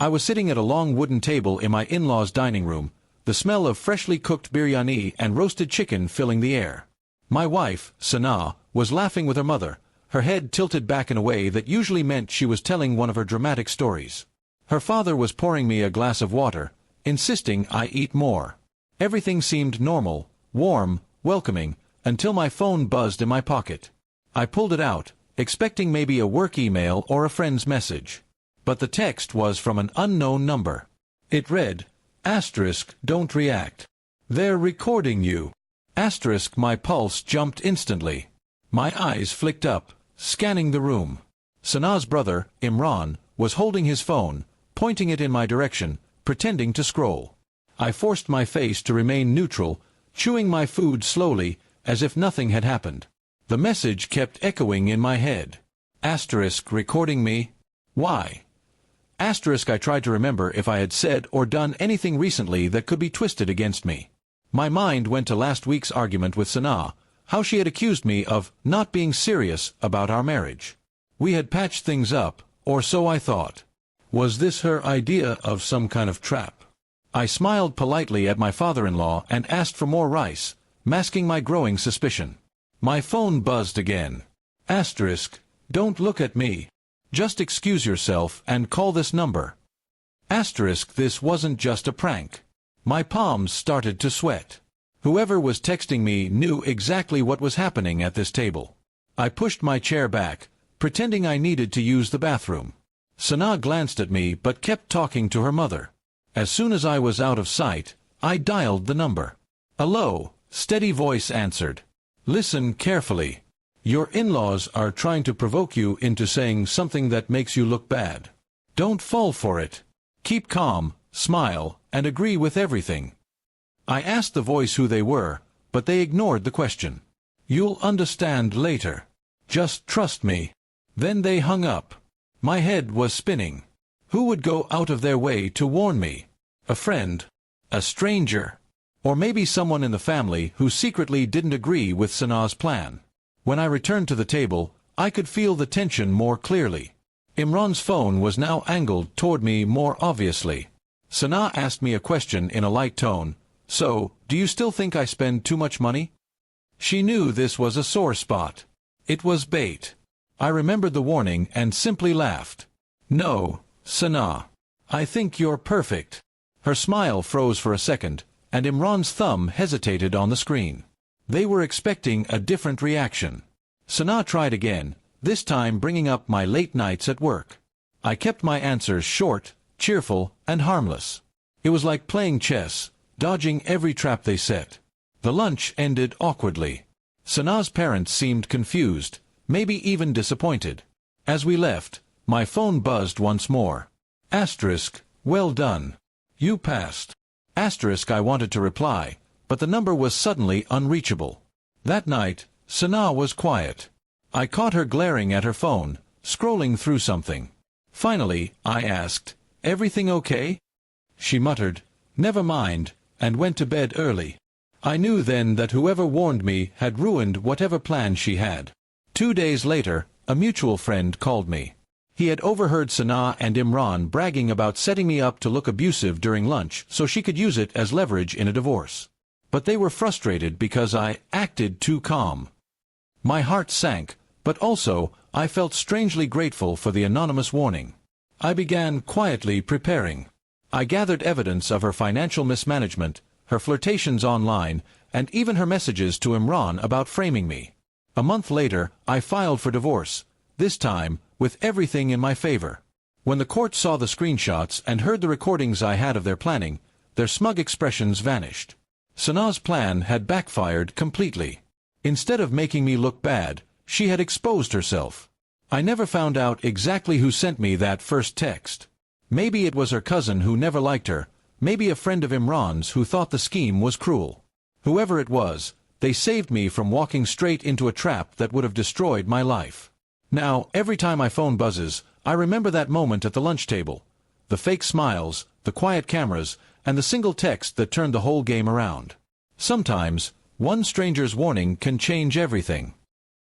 I was sitting at a long wooden table in my in-laws' dining room, the smell of freshly cooked biryani and roasted chicken filling the air. My wife, Sana, was laughing with her mother, her head tilted back in a way that usually meant she was telling one of her dramatic stories. Her father was pouring me a glass of water, insisting I eat more. Everything seemed normal, warm, welcoming, until my phone buzzed in my pocket. I pulled it out, expecting maybe a work email or a friend's message. But the text was from an unknown number. It read, "Don't react. They're recording you." My pulse jumped instantly. My eyes flicked up, scanning the room. Sana's brother, Imran, was holding his phone, pointing it in my direction, pretending to scroll. I forced my face to remain neutral, chewing my food slowly, as if nothing had happened. The message kept echoing in my head. Recording me? Why? I tried to remember if I had said or done anything recently that could be twisted against me. My mind went to last week's argument with Sana, how she had accused me of not being serious about our marriage. We had patched things up, or so I thought. Was this her idea of some kind of trap? I smiled politely at my father-in-law and asked for more rice, masking my growing suspicion. My phone buzzed again. Don't look at me. Just excuse yourself and call this number. This wasn't just a prank. My palms started to sweat. Whoever was texting me knew exactly what was happening at this table. I pushed my chair back, pretending I needed to use the bathroom. Sana glanced at me but kept talking to her mother. As soon as I was out of sight, I dialed the number. A low, steady voice answered. Listen carefully. Your in-laws are trying to provoke you into saying something that makes you look bad. Don't fall for it. Keep calm, smile, and agree with everything. I asked the voice who they were, but they ignored the question. You'll understand later. Just trust me. Then they hung up. My head was spinning. Who would go out of their way to warn me? A friend? A stranger? Or maybe someone in the family who secretly didn't agree with Sana's plan? When I returned to the table, I could feel the tension more clearly. Imran's phone was now angled toward me more obviously. Sana asked me a question in a light tone. So, do you still think I spend too much money? She knew this was a sore spot. It was bait. I remembered the warning and simply laughed. No, Sana. I think you're perfect. Her smile froze for a second, and Imran's thumb hesitated on the screen. They were expecting a different reaction. Sana tried again, this time bringing up my late nights at work. I kept my answers short, cheerful, and harmless. It was like playing chess, dodging every trap they set. The lunch ended awkwardly. Sana's parents seemed confused, maybe even disappointed. As we left, my phone buzzed once more. Well done. You passed. I wanted to reply, but the number was suddenly unreachable. That night, Sana was quiet. I caught her glaring at her phone, scrolling through something. Finally, I asked, "Everything okay?" She muttered, "Never mind," and went to bed early. I knew then that whoever warned me had ruined whatever plan she had. 2 days later, a mutual friend called me. He had overheard Sana and Imran bragging about setting me up to look abusive during lunch so she could use it as leverage in a divorce. But they were frustrated because I acted too calm. My heart sank, but also I felt strangely grateful for the anonymous warning. I began quietly preparing. I gathered evidence of her financial mismanagement, her flirtations online, and even her messages to Imran about framing me. A month later, I filed for divorce, this time with everything in my favor. When the court saw the screenshots and heard the recordings I had of their planning, their smug expressions vanished. Sana's plan had backfired completely. Instead of making me look bad, she had exposed herself. I never found out exactly who sent me that first text. Maybe it was her cousin who never liked her, maybe a friend of Imran's who thought the scheme was cruel. Whoever it was, they saved me from walking straight into a trap that would have destroyed my life. Now, every time my phone buzzes, I remember that moment at the lunch table. The fake smiles, the quiet cameras, and the single text that turned the whole game around. Sometimes, one stranger's warning can change everything.